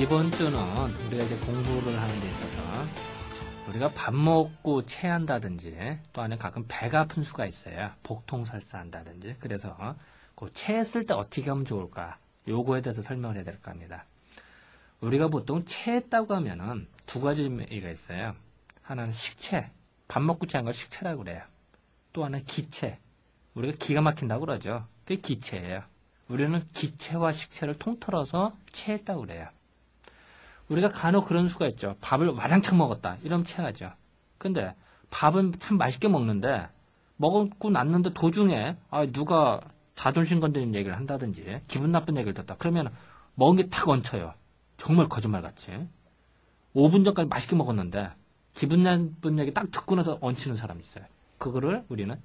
이번 주는 우리가 이제 공부를 하는 데 있어서 우리가 밥 먹고 체한다든지 또 아니면 가끔 배가 아픈 수가 있어요. 복통설사한다든지. 그래서 그 체했을 때 어떻게 하면 좋을까? 요거에 대해서 설명을 해야 될 겁니다. 우리가 보통 체했다고 하면은 두 가지 의미가 있어요. 하나는 식체, 밥 먹고 체한 걸 식체라고 그래요. 또 하나는 기체, 우리가 기가 막힌다고 그러죠. 그게 기체예요. 우리는 기체와 식체를 통틀어서 체했다고 그래요. 우리가 간혹 그런 수가 있죠. 밥을 와장창 먹었다. 이러면 체하죠. 근데 밥은 참 맛있게 먹는데 먹고 났는데 도중에 누가 자존심 건드리는 얘기를 한다든지 기분 나쁜 얘기를 듣다. 그러면 먹은 게 탁 얹혀요. 정말 거짓말같이. 5분 전까지 맛있게 먹었는데 기분 나쁜 얘기 딱 듣고 나서 얹히는 사람이 있어요. 그거를 우리는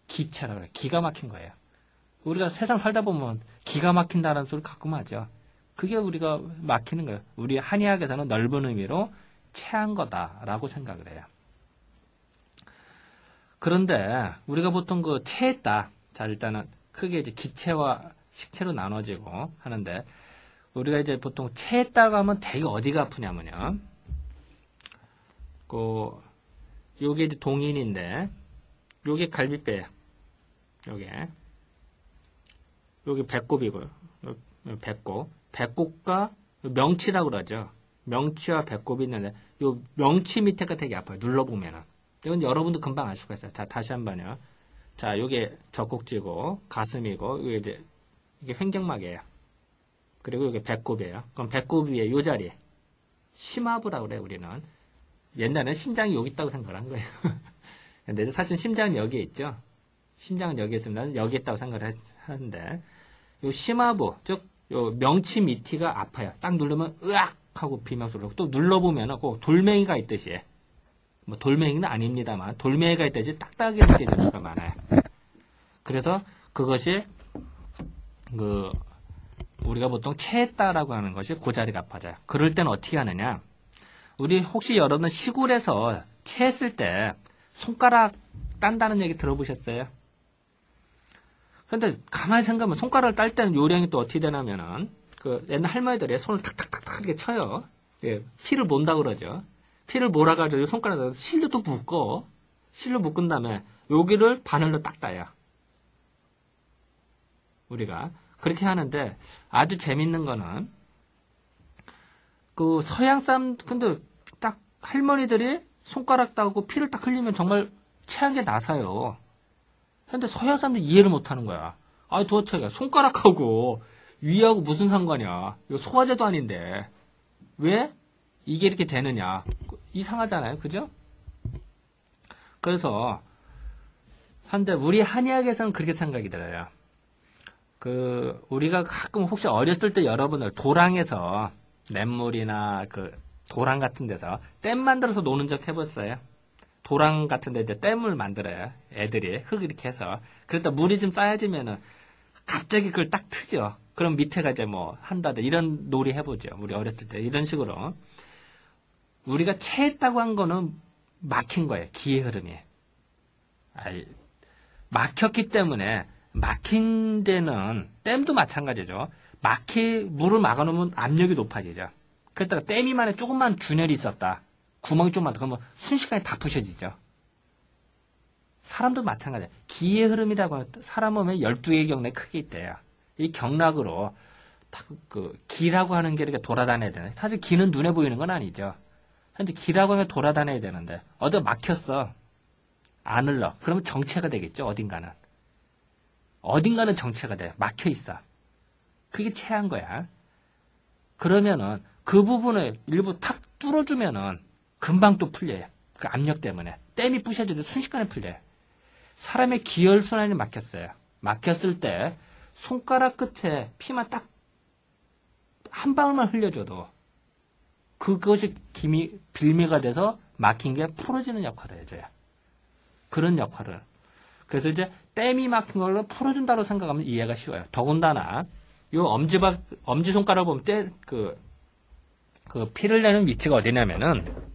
기체라고 그래요. 기가 막힌 거예요. 우리가 세상 살다 보면 기가 막힌다는 소리 가끔 하죠. 그게 우리가 막히는 거예요. 우리 한의학에서는 넓은 의미로 체한 거다라고 생각을 해요. 그런데 우리가 보통 그 체했다. 자, 일단은 크게 이제 기체와 식체로 나눠지고 하는데 우리가 이제 보통 체했다고 하면 되게 어디가 아프냐면요. 요게 이제 동인인데 요게 갈비뼈예요. 요게 배꼽이고요. 배꼽. 배꼽과 명치라고 그러죠. 명치와 배꼽이 있는데 요 명치 밑에가 되게 아파요. 눌러보면은. 이건 여러분도 금방 알 수가 있어요. 자, 다시 한번요. 자, 요게 젖꼭지고 가슴이고 이게 횡격막이에요. 그리고 이게 배꼽이에요. 그럼 배꼽 위에 요 자리에 심하부라고 그래요. 우리는. 옛날에는 심장이 여기 있다고 생각을 한 거예요. 근데 사실 심장은 여기에 있죠. 심장은 여기에 있으면 여기 있다고 생각을 하는데 요 심하부, 즉 요 명치 밑이가 아파요. 딱 누르면 으악 하고 비명소리로 또 눌러보면 꼭 돌멩이가 있듯이 뭐 돌멩이는 아닙니다만 돌멩이가 있듯이 딱딱하게 느껴지는 수가 많아요. 그래서 그것이 우리가 보통 체했다라고 하는 것이 그 자리가 아파져요. 그럴 때는 어떻게 하느냐? 우리 혹시 여러분 시골에서 체했을 때 손가락 딴다는 얘기 들어보셨어요? 근데 가만히 생각하면 손가락을 딸 때는 요령이 또 어떻게 되냐면은 옛날 할머니들이 손을 탁탁탁탁 이렇게 쳐요. 예, 피를 mon다 그러죠. 피를 몰아가지고 손가락을 실로 또 묶어. 실로 묶은 다음에 여기를 바늘로 딱 따요. 우리가 그렇게 하는데 아주 재밌는 거는 서양 사람 근데 딱 할머니들이 손가락 따고 피를 딱 흘리면 정말 체한 게 나서요. 근데 서양 사람들이 이해를 못 하는 거야. 도대체 손가락하고 위하고 무슨 상관이야. 이거 소화제도 아닌데 왜 이게 이렇게 되느냐. 이상하잖아요. 그죠? 그래서 한데 우리 한의학에서는 그렇게 생각이 들어요. 우리가 가끔 혹시 어렸을 때 여러분들 도랑에서 냇물이나 도랑 같은 데서 댐 만들어서 노는 적 해봤어요? 도랑 같은 데 이제 댐을 만들어요. 애들이 흙 이렇게 해서. 그러다 물이 좀 쌓여지면은 갑자기 그걸 딱 트죠. 그럼 밑에가 이제 뭐 한다든 이런 놀이 해보죠. 우리 어렸을 때 이런 식으로. 우리가 체했다고 한 거는 막힌 거예요. 기의 흐름이. 막혔기 때문에 막힌 데는 댐도 마찬가지죠. 물을 막아놓으면 압력이 높아지죠. 그랬다가 댐이만에 조금만 균열이 있었다. 구멍이 좀만 더 그러면 순식간에 다 부셔지죠. 사람도 마찬가지예요. 기의 흐름이라고 하면 사람 몸에 12개의 경락이 크게 있대요. 이 경락으로 기라고 하는 게 이렇게 돌아다녀야 되는데 사실 기는 눈에 보이는 건 아니죠. 근데 기라고 하면 돌아다녀야 되는데 어디 막혔어. 안 흘러. 그러면 정체가 되겠죠. 어딘가는 정체가 돼. 막혀 있어. 그게 체한 거야. 그러면은 그 부분을 일부 탁 뚫어주면은 금방 또 풀려요. 그 압력 때문에. 댐이 부셔져도 순식간에 풀려요. 사람의 기혈순환이 막혔어요. 막혔을 때 손가락 끝에 피만 딱 한 방울만 흘려줘도 그것이 빌미가 돼서 막힌 게 풀어지는 역할을 해줘요. 그런 역할을. 그래서 이제 댐이 막힌 걸로 풀어준다고 생각하면 이해가 쉬워요. 더군다나 요 엄지손가락 보면 피를 내는 위치가 어디냐면은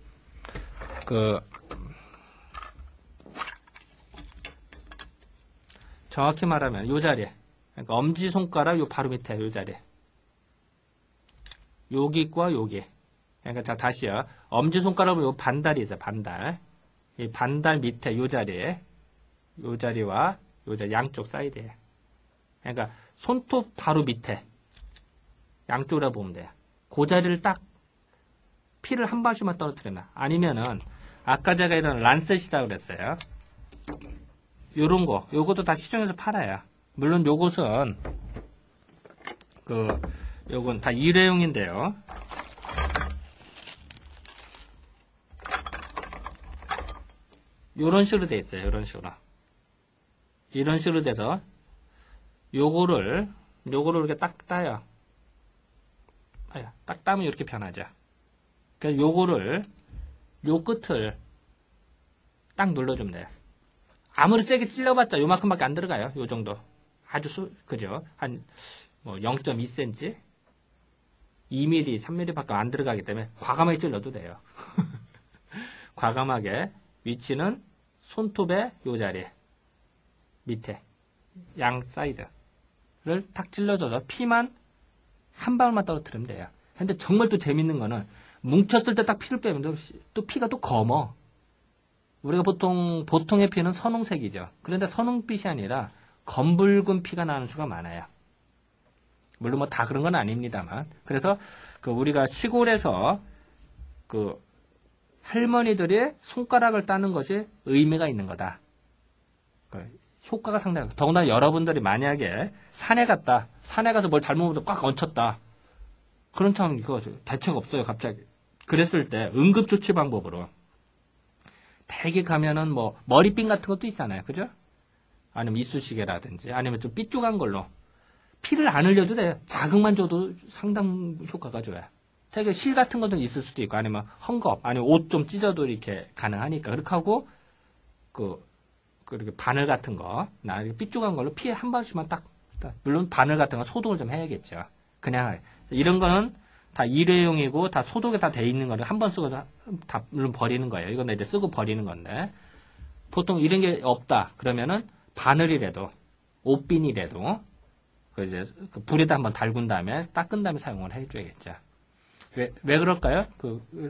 정확히 말하면 요 자리에. 그러니까 엄지손가락 요 바로 밑에 요 자리에. 여기과 여기. 그러니까 자, 다시요. 엄지손가락으로 요 반달이 있어요, 반달. 이 반달 밑에 요 자리에, 요 자리와 요 자리 양쪽 사이드에. 그러니까 손톱 바로 밑에. 양쪽으로 보면 돼요. 그 자리를 딱 피를 한 방울씩만 떨어뜨리면. 아니면은, 아까 제가 이런 란셋이라고 그랬어요. 요런 거, 요것도 다 시중에서 팔아요. 물론 요것은, 요건 다 일회용인데요. 요런 식으로 돼 있어요. 요런 식으로. 이런 식으로 돼서, 요거를 이렇게 딱 따요. 딱 따면 이렇게 변하죠. 그래서 요거를, 요 끝을 딱 눌러주면 돼요. 아무리 세게 찔러봤자 요만큼밖에 안 들어가요. 요 정도. 아주 그죠? 한, 0.2cm? 2mm, 3mm밖에 안 들어가기 때문에 과감하게 찔러도 돼요. 과감하게 위치는 손톱의 요 자리 밑에 양 사이드를 탁 찔러줘서 피만 한 방울만 떨어뜨리면 돼요. 근데 정말 또 재밌는 거는 뭉쳤을 때 딱 피를 빼면 또 피가 또 검어. 우리가 보통의 피는 선홍색이죠. 그런데 선홍빛이 아니라 검붉은 피가 나는 수가 많아요. 물론 뭐 다 그런 건 아닙니다만. 그래서 우리가 시골에서 할머니들이 손가락을 따는 것이 의미가 있는 거다. 효과가 상당히, 더구나 여러분들이 만약에 산에 가서 뭘 잘못 보면 꽉 얹혔다. 그런 참, 대책 없어요, 갑자기. 그랬을 때, 응급조치 방법으로. 대개 가면은 머리핀 같은 것도 있잖아요. 그죠? 아니면 이쑤시개라든지, 아니면 좀 삐죽한 걸로. 피를 안 흘려도 돼요. 자극만 줘도 상당 효과가 좋아요. 되게 실 같은 것도 있을 수도 있고, 아니면 헝겊, 아니면 옷 좀 찢어도 이렇게 가능하니까. 그렇게 하고, 그렇게 바늘 같은 거, 삐죽한 걸로 피에 한 방울씩만 딱, 물론 바늘 같은 거 소독을 좀 해야겠죠. 그냥, 이런 거는 다 일회용이고, 다 소독이 다 돼 있는 거를 한 번 쓰고 다, 물론 버리는 거예요. 이건 이제 쓰고 버리는 건데. 보통 이런 게 없다. 그러면은 바늘이라도, 옷핀이라도, 이제 불에다 한번 달군 다음에, 닦은 다음에 사용을 해줘야겠죠. 왜 그럴까요?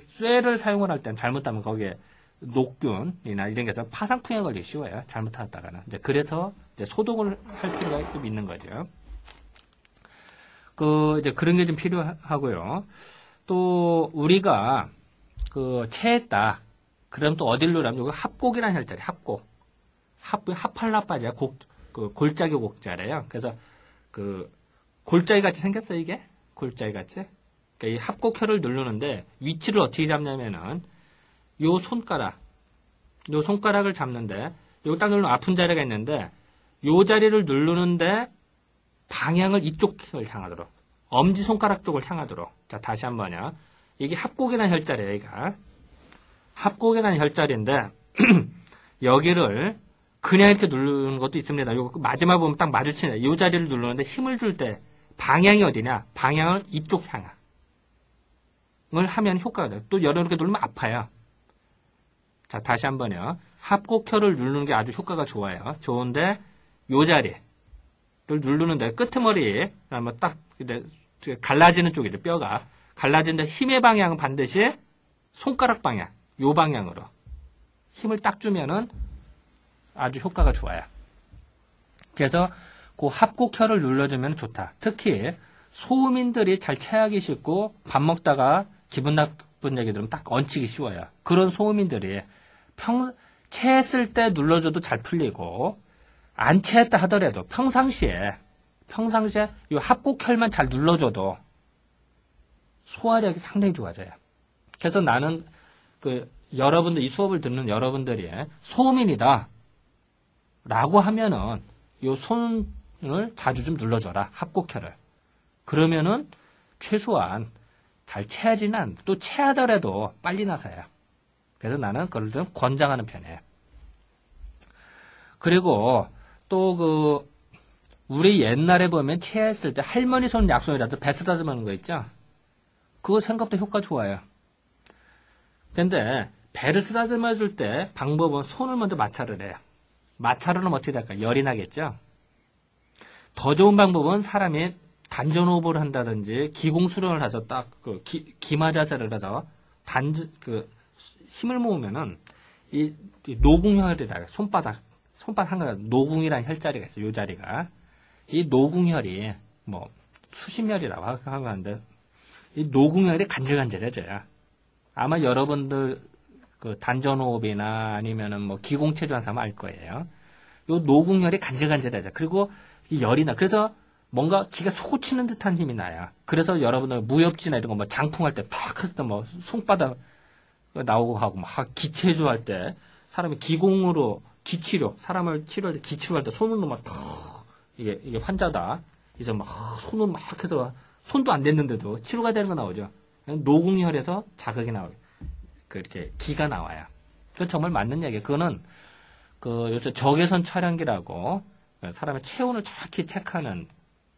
쇠를 사용을 할 땐 잘못하면 거기에 녹균이나 이런 게 파상풍에 걸리기 쉬워요. 잘못하다가는. 이제 그래서 이제 소독을 할 필요가 좀 있는 거죠. 이제 그런 게 좀 필요하고요. 또, 우리가, 체했다. 그럼 또 어딜 누르면, 요거 합곡이라는 혈자리, 합곡. 합할라빠지야. 골짜기 곡자래요. 그래서, 골짜기 같이 생겼어요, 이게? 골짜기 같이? 그러니까 이 합곡혈을 누르는데, 위치를 어떻게 잡냐면은, 요 손가락을 잡는데, 요거 딱 누르면 아픈 자리가 있는데, 요 자리를 누르는데, 방향을 이쪽을 향하도록. 엄지손가락 쪽을 향하도록. 자, 다시 한 번요. 이게 합곡이라는 혈자리예요, 얘가. 합곡이라는 혈자리인데, 여기를 그냥 이렇게 누르는 것도 있습니다. 요거 마지막 보면 딱 마주치네. 요 자리를 누르는데 힘을 줄 때, 방향이 어디냐? 방향을 이쪽 향을 하면 효과가 돼요. 또 이렇게 누르면 아파요. 자, 다시 한 번요. 합곡혈을 누르는 게 아주 효과가 좋아요. 좋은데, 요 자리. 를 누르는데 끄트머리 한번 딱 갈라지는 쪽이죠. 뼈가 갈라지는데 힘의 방향은 반드시 손가락 방향, 요 방향으로 힘을 딱 주면은 아주 효과가 좋아요. 그래서 그 합곡혈을 눌러주면 좋다. 특히 소음인들이 잘 체하기 쉽고 밥 먹다가 기분 나쁜 얘기 들으면 딱 얹히기 쉬워요. 그런 소음인들이 체했을 때 눌러줘도 잘 풀리고 안 체했다 하더라도 평상시에 이 합곡혈만 잘 눌러줘도 소화력이 상당히 좋아져요. 그래서 나는 여러분들 이 수업을 듣는 여러분들이 소음인이다 라고 하면은 이 손을 자주 좀 눌러줘라. 합곡혈을. 그러면은 최소한 잘 체하지는 않는다. 또 체하더라도 빨리 나서요. 그래서 나는 그걸 좀 권장하는 편이에요. 그리고 또 우리 옛날에 보면 체했을 때 할머니 손 약손이라도 배 쓰다듬는 거 있죠? 그거 생각보다 효과 좋아요. 근데 배를 쓰다듬어 줄 때 방법은 손을 먼저 마찰을 해요. 마찰을 하면 어떻게 될까요? 열이 나겠죠? 더 좋은 방법은 사람이 단전호흡을 한다든지 기공수련을 해서 딱 그 기마 자세를 해서 힘을 모으면은 이 노궁혈이라 손바닥 한가 노궁이라는 혈자리가 있어요. 요 자리가 이 노궁혈이 뭐 수심혈이라고 하는데 이 노궁혈이 간질간질해져요. 아마 여러분들 그 단전호흡이나 아니면은 뭐 기공체조한 사람 알 거예요. 요 노궁혈이 간질간질해져. 그리고 이 열이 나. 그래서 뭔가 기가 솟치는 듯한 힘이 나요. 그래서 여러분들 무협지나 이런 거 뭐 장풍할 때 탁 했을 때 뭐 손바닥 나오고 하고 막 기체조할 때 사람이 기공으로 기치료 사람을 치료할 때 기치료할 때 손으로 막 탁 이게 환자다. 이제 막 손으로 막 해서 손도 안 댔는데도 치료가 되는 거 나오죠. 노궁혈에서 자극이 나와요. 그렇게 기가 나와요. 그건 정말 맞는 얘기예요. 그거는 그 요새 적외선 촬영기라고 사람의 체온을 정확히 체크하는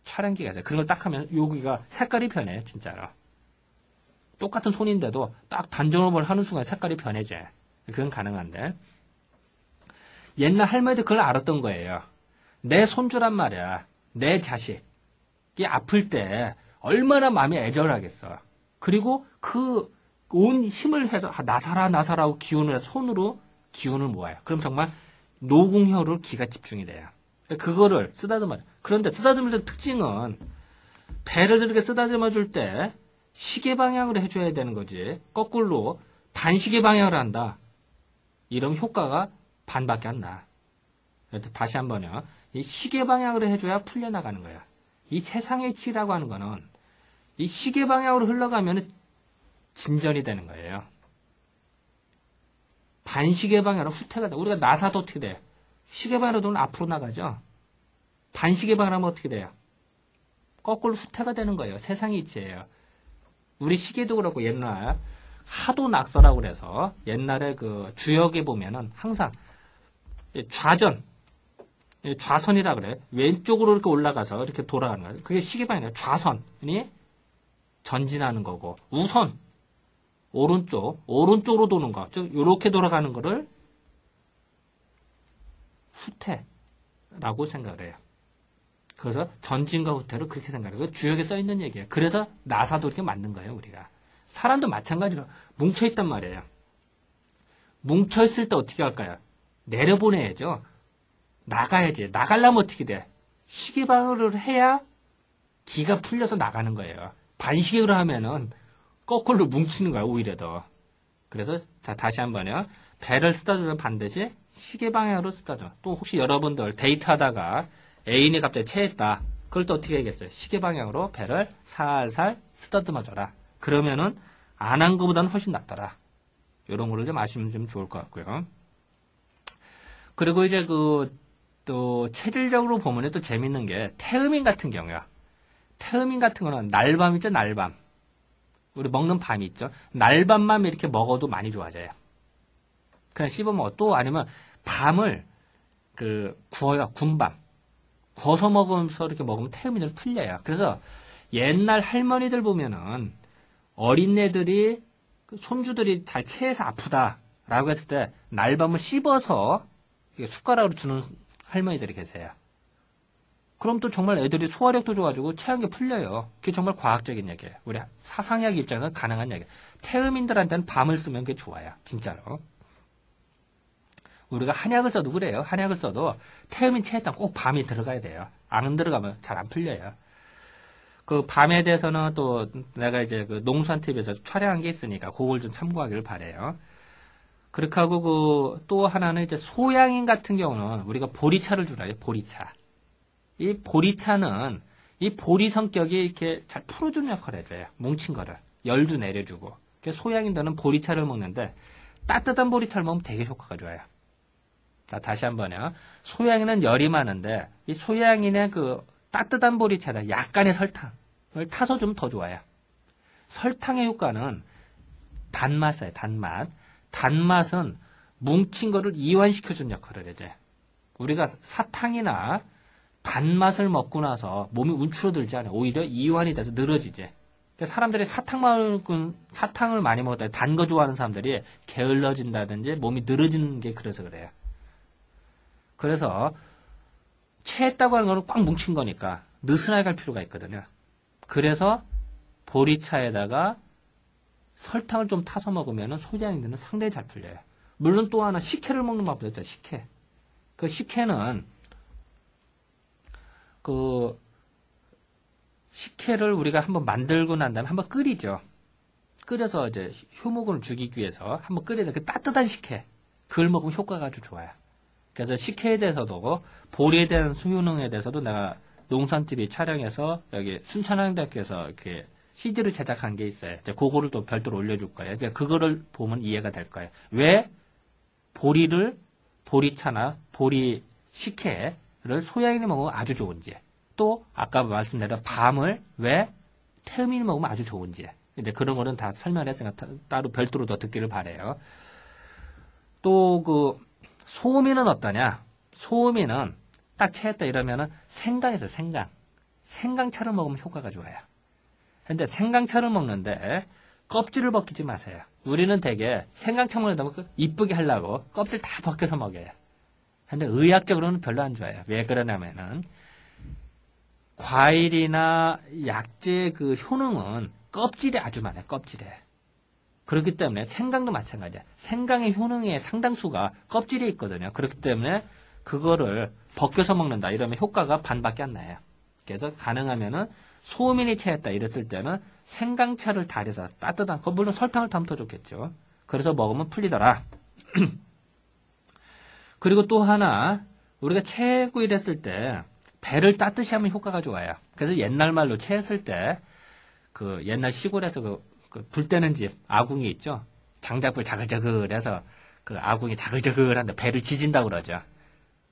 촬영기가 있어요. 그런 걸 딱 하면 여기가 색깔이 변해 진짜로. 똑같은 손인데도 딱 단전호흡을 하는 순간 색깔이 변해져. 그건 가능한데 옛날 할머니들 그걸 알았던 거예요. 내 손주란 말이야. 내 자식이 아플 때 얼마나 마음이 애절하겠어. 그리고 그 온 힘을 해서 나사라고 기운을 해서 손으로 기운을 모아요. 그럼 정말 노궁혈로 기가 집중이 돼요. 그거를 쓰다듬어요. 그런데 쓰다듬을 때 특징은 배를 이렇게 쓰다듬어 줄 때 시계 방향으로 해줘야 되는 거지. 거꾸로 반시계 방향으로 한다. 이런 효과가 반밖에 안 나. 다시 한번요. 이 시계 방향으로 해줘야 풀려나가는 거야. 이 세상의 치라고 하는 거는 이 시계 방향으로 흘러가면 진전이 되는 거예요. 반시계 방향으로 후퇴가 돼. 우리가 나사도 어떻게 돼? 시계 방향으로 돌면 앞으로 나가죠. 반시계 방향으로 하면 어떻게 돼요? 거꾸로 후퇴가 되는 거예요. 세상의 이치예요. 우리 시계도 그렇고 옛날 하도 낙서라고 그래서 옛날에 그 주역에 보면은 항상 좌선이라 그래. 왼쪽으로 이렇게 올라가서 이렇게 돌아가는 거예요. 그게 시계 방향이에요. 좌선이 전진하는 거고 우선 오른쪽으로 도는 거. 즉 이렇게 돌아가는 거를 후퇴라고 생각을 해요. 그래서 전진과 후퇴를 그렇게 생각해요. 주역에 써 있는 얘기예요. 그래서 나사도 이렇게 만든 거예요, 우리가. 사람도 마찬가지로 뭉쳐있단 말이에요. 뭉쳐있을 때 어떻게 할까요? 내려보내야죠. 나가야지. 나가려면 어떻게 돼? 시계방으로 해야 기가 풀려서 나가는 거예요. 반시계로 하면은 거꾸로 뭉치는 거야, 오히려 더. 그래서, 자, 다시 한 번요. 배를 쓰다주면 반드시 시계 방향으로 쓰다줘. 또 혹시 여러분들 데이트하다가 애인이 갑자기 체했다. 그걸 또 어떻게 하겠어요? 시계 방향으로 배를 살살 쓰다듬어줘라. 그러면은 안 한 것보다는 훨씬 낫더라. 이런 거를 좀 아시면 좀 좋을 것 같고요. 그리고 이제 또 체질적으로 보면 또 재밌는 게 태음인 같은 경우야. 태음인 같은 거는 날밤 있죠, 날밤. 우리 먹는 밤이 있죠. 날밤만 이렇게 먹어도 많이 좋아져요. 그냥 씹으면 또 아니면 밤을 구워요. 군밤. 구워서 먹으면서 이렇게 먹으면 태음인을 풀려요. 그래서 옛날 할머니들 보면은 어린애들이 손주들이 잘 체해서 아프다라고 했을 때 날밤을 씹어서 숟가락으로 주는 할머니들이 계세요. 그럼 또 정말 애들이 소화력도 좋아지고 체한 게 풀려요. 그게 정말 과학적인 얘기예요. 우리 사상의학 입장에서 가능한 얘기예요. 태음인들한테는 밤을 쓰면 그게 좋아요. 진짜로. 우리가 한약을 써도 그래요. 한약을 써도 태음인 체했다면 꼭 밤이 들어가야 돼요. 안 들어가면 잘 안 풀려요. 그 밤에 대해서는 또 내가 이제 그 농수한 TV에서 촬영한 게 있으니까 그걸 좀 참고하기를 바래요. 그렇게 하고 또 하나는 이제 소양인 같은 경우는 우리가 보리차를 주라요. 보리차. 이 보리차는 이 보리 성격이 이렇게 잘 풀어주는 역할을 해줘요. 뭉친 거를. 열도 내려주고. 소양인들은 보리차를 먹는데 따뜻한 보리차를 먹으면 되게 효과가 좋아요. 자, 다시 한번요. 소양인은 열이 많은데 이 소양인의 그 따뜻한 보리차를 약간의 설탕을 타서 좀 더 좋아요. 설탕의 효과는 단맛이에요. 단맛. 단맛은 뭉친 거를 이완시켜주는 역할을 해줘요. 우리가 사탕이나 단맛을 먹고 나서 몸이 움츠러들지 않아요. 오히려 이완이 돼서 늘어지지. 사람들이 사탕을 많이 먹을 때 단 거 좋아하는 사람들이 게을러진다든지 몸이 늘어지는 게 그래서 그래요. 그래서 체했다고 하는 거는 꽉 뭉친 거니까 느슨하게 갈 필요가 있거든요. 그래서 보리차에다가 설탕을 좀 타서 먹으면 소장인들은 상당히 잘 풀려요. 물론 또 하나 식혜를 먹는 방법도 있다. 식혜. 그 식혜는 그 식혜를 우리가 한번 만들고 난 다음에 한번 끓이죠. 끓여서 이제 효모균을 죽이기 위해서 한번 끓여야 그 따뜻한 식혜. 그걸 먹으면 효과가 아주 좋아요. 그래서 식혜에 대해서도 보리에 대한 효능에 대해서도 내가 농산TV 촬영해서 여기 순천향대학교에서 이렇게 CD를 제작한 게 있어요. 이제 그거를 또 별도로 올려줄 거예요. 그러니까 그거를 보면 이해가 될 거예요. 왜 보리를 보리차나 보리 식혜를 소양인이 먹으면 아주 좋은지, 또 아까 말씀드린 밤을 왜 태음인이 먹으면 아주 좋은지, 이제 그런 거는 다 설명했으니까 따로 별도로 더 듣기를 바래요. 또 그 소음인은 어떠냐? 소음인은 딱 체했다 이러면은 생강에서 생강차를 먹으면 효과가 좋아요. 근데 생강차를 먹는데 껍질을 벗기지 마세요. 우리는 되게 생강차 먹는다 이쁘게 하려고 껍질 다 벗겨서 먹어요. 근데 의학적으로는 별로 안 좋아요. 왜 그러냐면은 과일이나 약재의 그 효능은 껍질에 아주 많아요. 껍질에. 그렇기 때문에 생강도 마찬가지야. 생강의 효능의 상당수가 껍질에 있거든요. 그렇기 때문에 그거를 벗겨서 먹는다 이러면 효과가 반밖에 안 나요. 그래서 가능하면은 소음인이 체했다 이랬을 때는 생강차를 달여서 따뜻한, 물론 설탕을 타면 더 좋겠죠. 그래서 먹으면 풀리더라. 그리고 또 하나, 우리가 체고 이랬을 때 배를 따뜻이 하면 효과가 좋아요. 그래서 옛날 말로 체했을 때 그 옛날 시골에서 그 불 때는 집 아궁이 있죠. 장작불 자글자글해서 그 아궁이 자글자글한데 배를 지진다고 그러죠.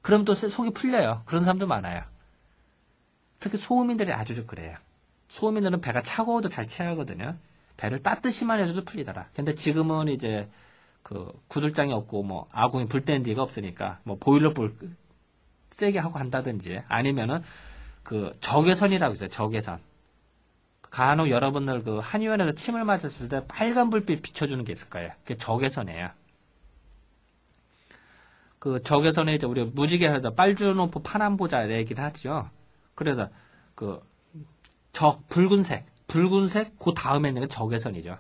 그럼 또 속이 풀려요. 그런 사람도 많아요. 특히 소음인들이 아주 그래요. 소음인들은 배가 차가워도 잘 체하거든요. 배를 따뜻이만 해줘도 풀리더라. 근데 지금은 이제 그 구들장이 없고 뭐 아궁이 불 때는 데가 없으니까 뭐 보일러불 세게 하고 한다든지 아니면은 그 적외선이라고 있어요. 적외선. 간혹 여러분들 그 한의원에서 침을 맞았을 때 빨간 불빛 비춰주는 게 있을 거예요. 그게 적외선이에요. 그 적외선에 이제 우리 무지개에서 빨주노포 파남보자 얘기를 하죠. 그래서 그 붉은색 그 다음에 있는 게 적외선이죠.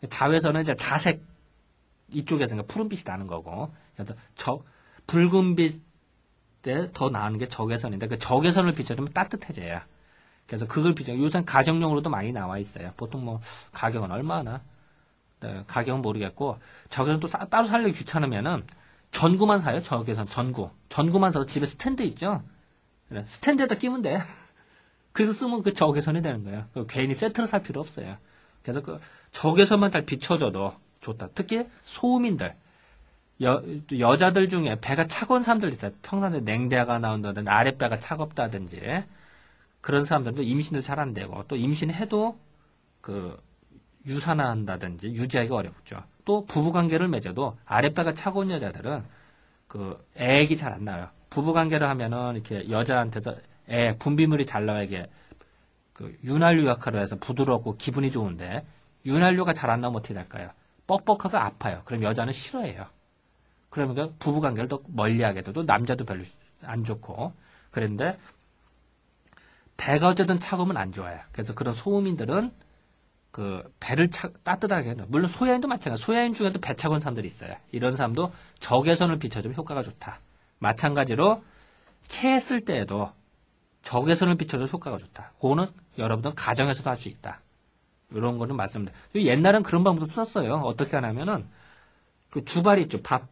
자외선은 이제 자색 이쪽에서 푸른빛이 나는 거고, 그래서 붉은빛에 더 나는 게 적외선인데 그 적외선을 비춰주면 따뜻해져요. 그래서 그걸 비춰. 요새 가정용으로도 많이 나와 있어요. 보통 뭐 가격은 얼마나? 네, 가격은 모르겠고 적외선 또 따로 살려기 귀찮으면은 전구만 사요. 적외선 전구만 사서 집에 스탠드 있죠. 그래, 스탠드에다 끼면 돼. 그래서 쓰면 그 적외선이 되는 거예요. 괜히 세트를 살 필요 없어요. 그래서 그 적외선만 잘 비춰줘도 좋다. 특히 소음인들, 여자들 중에 배가 차가운 사람들 있어요. 평상시에 냉대가 나온다든지 아랫배가 차갑다든지 그런 사람들도 임신도 잘 안 되고, 또 임신해도 그 유산한다든지 유지하기가 어렵죠. 또 부부관계를 맺어도 아랫배가 차가운 여자들은 그 애기 잘 안 나와요. 부부관계를 하면은 이렇게 여자한테서 분비물이 잘 나와. 이게 그 윤활유 역할을 해서 부드럽고 기분이 좋은데 윤활유가 잘 안 나오면 어떻게 될까요? 뻑뻑하고 아파요. 그럼 여자는 싫어해요. 그러니까 부부관계를 더 멀리하게 돼도 남자도 별로 안 좋고. 그런데 배가 어쨌든 차가우면 안 좋아요. 그래서 그런 소음인들은 그 배를 따뜻하게 해요. 물론 소야인도 마찬가지예요. 소야인 중에도 배 차가운 사람들이 있어요. 이런 사람도 적외선을 비춰주면 효과가 좋다. 마찬가지로 체했을 때에도 적외선을 비춰줘도 효과가 좋다. 그거는 여러분들 가정에서도 할 수 있다. 이런 거는 말씀드려요. 옛날엔 그런 방법도 썼어요. 어떻게 하냐면은 그 주발 있죠. 밥.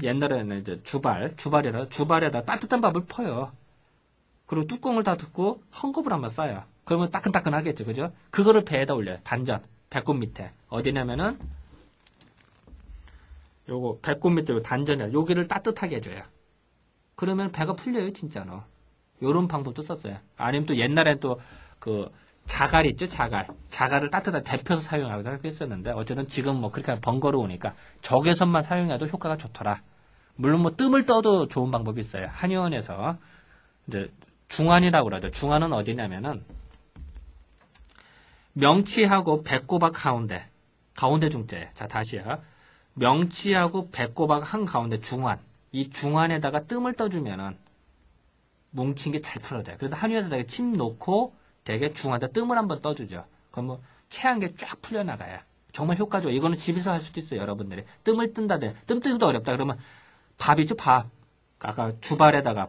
옛날에는 이제 주발에다 따뜻한 밥을 퍼요. 그리고 뚜껑을 다 닫고 헝겊을 한번 싸요. 그러면 따끈따끈하겠죠. 그죠? 그거를 배에다 올려요. 단전. 배꼽 밑에. 어디냐면은 요거 배꼽 밑에 단전이야. 여기를 따뜻하게 해줘요. 그러면 배가 풀려요. 진짜로. 요런 방법도 썼어요. 아니면 또 옛날엔 또 그 자갈 있죠. 자갈을 따뜻하게 데펴서 사용하기도 했었는데 어쨌든 지금 뭐 그렇게 번거로우니까 적외선만 사용해도 효과가 좋더라. 물론 뭐 뜸을 떠도 좋은 방법이 있어요. 한의원에서 이제 중환이라고 그러죠. 중환은 어디냐면은 명치하고 배꼽악 가운데 중재. 자, 다시요. 명치하고 배꼽악 한 가운데 중환. 이 중환에다가 뜸을 떠주면은 뭉친 게 잘 풀어져요. 그래서 한의원에다가 침 놓고 되게 중한테 뜸을 한번 떠주죠. 그럼 뭐 체한 게 쫙 풀려나가요. 정말 효과죠. 이거는 집에서 할 수도 있어요. 여러분들이 뜸을 뜬다대. 뜸 뜨기도 어렵다. 그러면 밥이죠. 밥. 아까 주발에다가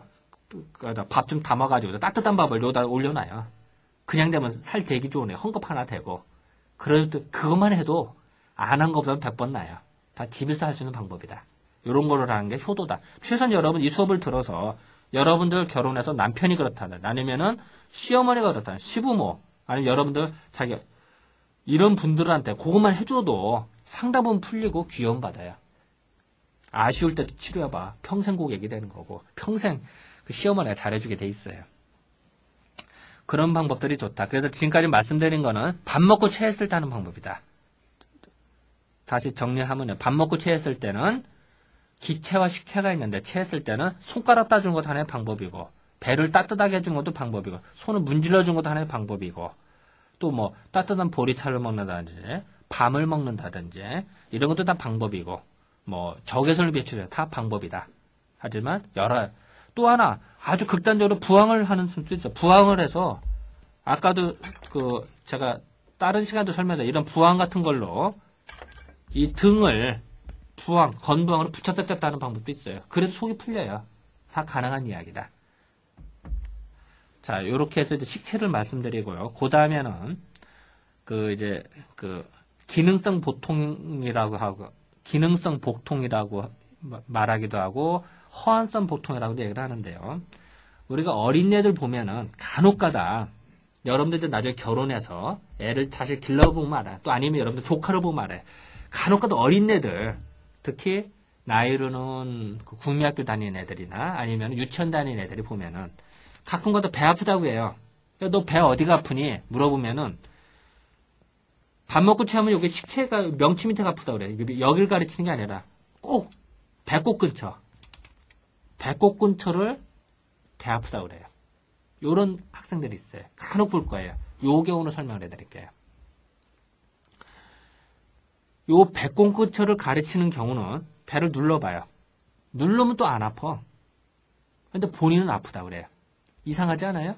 밥 좀 담아가지고 따뜻한 밥을 여기다 올려놔요. 그냥 되면 살 되기 좋으네. 헝겊 하나 되고. 그래도 그것만 해도 안 한 것보다 100번 나아요. 다 집에서 할 수 있는 방법이다. 이런 거를 하는 게 효도다. 최소한 여러분 이 수업을 들어서 여러분들 결혼해서 남편이 그렇다든 아니면은 시어머니가 그렇다든 시부모 아니면 여러분들 자기 이런 분들한테 그것만 해줘도 상담은 풀리고 귀여움 받아요. 아쉬울 때도 치료해봐. 평생 고객이 되는 거고 평생 그 시어머니가 잘해주게 돼 있어요. 그런 방법들이 좋다. 그래서 지금까지 말씀드린 거는 밥 먹고 체했을 때 하는 방법이다. 다시 정리하면요. 밥 먹고 체했을 때는 기체와 식체가 있는데 체했을 때는 손가락 따주는 것도 하나의 방법이고 배를 따뜻하게 해주는 것도 방법이고 손을 문질러주는 것도 하나의 방법이고 또 뭐 따뜻한 보리차를 먹는다든지 밤을 먹는다든지 이런 것도 다 방법이고 뭐 적외선을 배출해 다 방법이다. 하지만 또 하나 아주 극단적으로 부항을 하는 수도 있죠. 부항을 해서 아까도 제가 다른 시간도 설명해 이런 부항 같은 걸로 이 등을 건부항으로 붙였다 뗐다 하는 방법도 있어요. 그래서 속이 풀려요. 다 가능한 이야기다. 자, 요렇게 해서 이제 식체를 말씀드리고요. 그 다음에는, 기능성 복통이라고 말하기도 하고, 허한성 복통이라고도 얘기를 하는데요. 우리가 어린애들 보면은 간혹가다, 여러분들도 나중에 결혼해서 애를 다시 길러보면 알아요. 또 아니면 여러분들 조카를 보면 알아요. 간혹가다 어린애들, 특히 나이로는 국민학교 다니는 애들이나 아니면 유치원 다니는 애들이 보면은 가끔가다 배 아프다고 해요. 너 배 어디가 아프니? 물어보면은 밥 먹고 체하면 여기 식체가 명치 밑에가 아프다고 그래요. 여길 가르치는 게 아니라 꼭 배꼽 근처. 배꼽 근처를 배 아프다고 그래요. 요런 학생들이 있어요. 간혹 볼 거예요. 요 경우로 설명을 해드릴게요. 요 배꼽 근처를 가르치는 경우는 배를 눌러봐요. 누르면 또 안 아파. 근데 본인은 아프다고 그래요. 이상하지 않아요?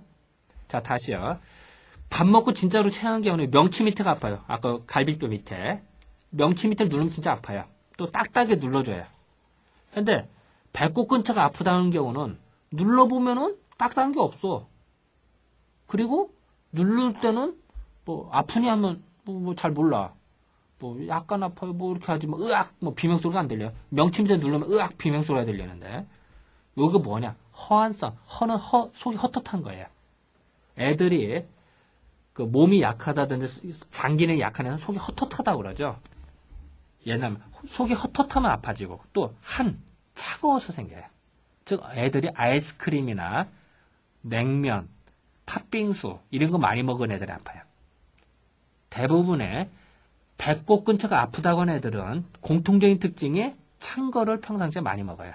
자, 다시요. 밥 먹고 진짜로 체한 경우는 명치 밑에가 아파요. 아까 갈비뼈 밑에. 명치 밑에 누르면 진짜 아파요. 또 딱딱하게 눌러줘요. 근데 배꼽 근처가 아프다는 경우는 눌러보면은 딱딱한 게 없어. 그리고 누를 때는 뭐 아프니 하면 뭐 잘 몰라. 뭐 약간 아파요. 뭐 이렇게 하지 뭐 으악 뭐 비명소리가 안 들려요. 명치 밑에 누르면 으악 비명소리가 들리는데 요게 뭐냐? 허한성. 허는 속이 헛헛한 거예요. 애들이 그 몸이 약하다든지 장기는 약한 애는 속이 헛헛하다고 그러죠. 얘는 속이 헛헛하면 아파지고 또 차가워서 생겨요. 즉 애들이 아이스크림이나 냉면, 팥빙수 이런 거 많이 먹은 애들이 아파요. 대부분의 배꼽 근처가 아프다고 하는 애들은 공통적인 특징이 찬 거를 평상시에 많이 먹어요.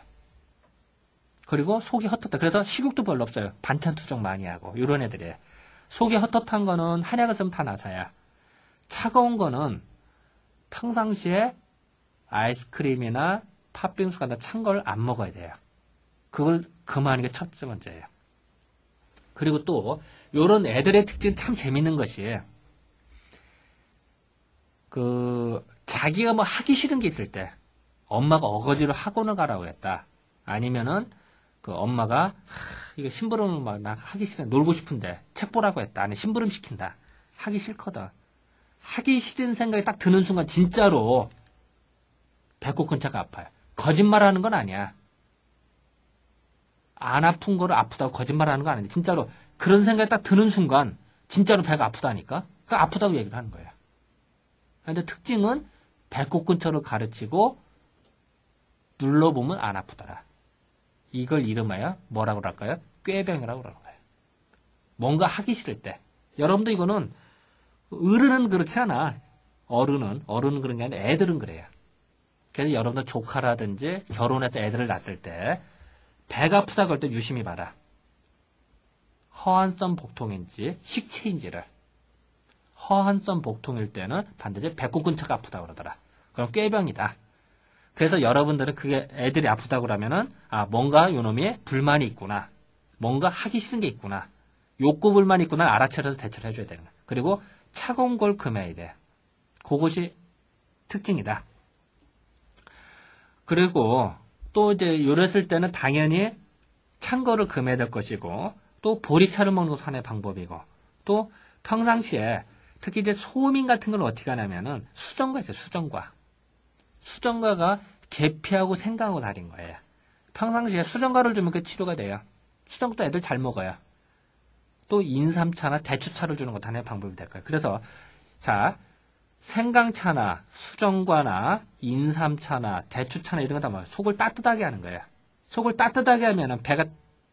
그리고 속이 헛헛하다. 그래서 식욕도 별로 없어요. 반찬 투정 많이 하고 이런 애들이에요. 속이 헛헛한 거는 한약을 쓰면 다 나서야. 차가운 거는 평상시에 아이스크림이나 팥빙수 같은 찬 걸 안 먹어야 돼요. 그걸 금하는 게 첫 번째예요. 그리고 또 이런 애들의 특징 참 재밌는 것이 자기가 뭐 하기 싫은 게 있을 때 엄마가 어거지로 학원을 가라고 했다. 아니면은 엄마가 이거 심부름 막 나 하기 싫어 놀고 싶은데 책 보라고 했다. 아니 심부름 시킨다. 하기 싫거든. 하기 싫은 생각이 딱 드는 순간 진짜로 배꼽 근처가 아파요. 거짓말하는 건 아니야. 안 아픈 거를 아프다고 거짓말하는 건 아닌데 진짜로 그런 생각이 딱 드는 순간 진짜로 배가 아프다니까. 그 아프다고 얘기를 하는 거예요. 근데 특징은 배꼽 근처를 가르치고 눌러보면 안 아프더라. 이걸 이름하여 뭐라고 할까요? 꾀병이라고 그러는 거예요. 뭔가 하기 싫을 때. 여러분도 이거는 어른은 그렇지 않아. 어른은 그런 게 아니라 애들은 그래요. 그래서 여러분들 조카라든지 결혼해서 애들을 낳았을 때 배가 아프다고 할 때 유심히 봐라. 허한성 복통인지 식체인지를. 허한성 복통일 때는 반드시 배꼽 근처가 아프다고 그러더라. 그럼 꾀병이다. 그래서 여러분들은 그게 애들이 아프다고 그러면은 뭔가 요놈이 불만이 있구나. 뭔가 하기 싫은 게 있구나. 욕구불만 있구나 알아차려서 대처를 해줘야 되는 거야. 그리고 차가운 걸 금해야 돼. 그것이 특징이다. 그리고 또 이제 요랬을 때는 당연히 찬 거를 금해야 될 것이고, 또 보리차를 먹는 것도 하나의 방법이고, 또 평상시에 특히 이제 소음인 같은 걸 어떻게 하냐면은 수정과 있어요. 수정과. 수정과가 계피하고 생강하고 다른 거예요. 평상시에 수정과를 주면 그 치료가 돼요. 수정도 애들 잘 먹어요. 또 인삼차나 대추차를 주는 것도 하나의 방법이 될 거예요. 그래서 자, 생강차나 수정과나 인삼차나 대추차나 이런 거 다 먹어요. 속을 따뜻하게 하는 거예요. 속을 따뜻하게 하면은 배가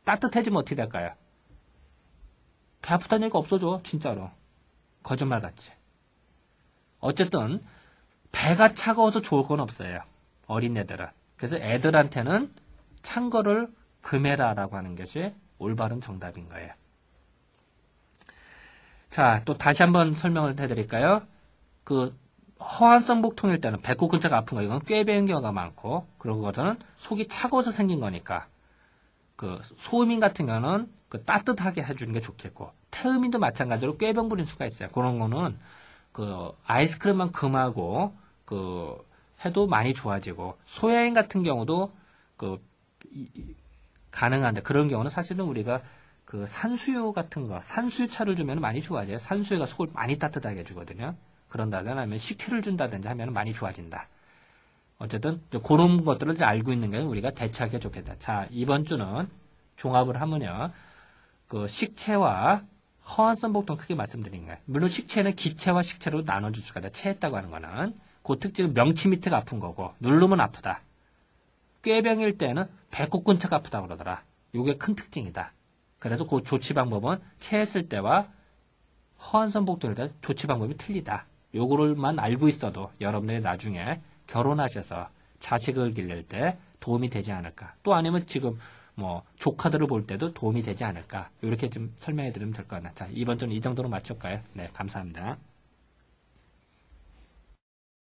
따뜻해지면 어떻게 될까요? 배 아프다는 얘기가 없어져. 진짜로. 거짓말같이. 어쨌든 배가 차가워서 좋을 건 없어요. 어린애들은. 그래서 애들한테는 찬 거를 금해라라고 하는 것이 올바른 정답인 거예요. 자, 또 다시 한번 설명을 해드릴까요? 그 허한성 복통일 때는 배꼽 근처가 아픈 거 이건 꾀배인 경우가 많고, 그러고는 속이 차가워서 생긴 거니까 그 소음인 같은 경우는 그 따뜻하게 해주는 게 좋겠고, 태음인도 마찬가지로 꾀병 부린 수가 있어요. 그런 거는 그 아이스크림만 금하고 그 해도 많이 좋아지고, 소야인 같은 경우도 그 가능한데, 그런 경우는 사실은 우리가 그 산수유 같은 거, 산수유차를 주면 많이 좋아져요. 산수유가 속을 많이 따뜻하게 해주거든요. 그런다거나 하면 식혜를 준다든지 하면 많이 좋아진다. 어쨌든 그런 것들을 이제 알고 있는 게 우리가 대처하기가 좋겠다. 자, 이번 주는 종합을 하면요, 그 식체와 허한성 복통 크게 말씀드린 거예요. 물론 식체는 기체와 식체로 나눠줄 수가 있다. 체했다고 하는 거는 그 특징은 명치 밑에가 아픈 거고, 누르면 아프다. 꾀병일 때는 배꼽 근처가 아프다 그러더라. 이게 큰 특징이다. 그래서 그 조치 방법은 체했을 때와 허한성 복통일 때 조치 방법이 틀리다. 요거를만 알고 있어도 여러분들이 나중에 결혼하셔서 자식을 기를 때 도움이 되지 않을까. 또 아니면 지금 뭐 조카들을 볼 때도 도움이 되지 않을까. 이렇게 좀 설명해 드리면 될 것 같아요. 자, 이번 주는 이 정도로 마칠까요? 네, 감사합니다.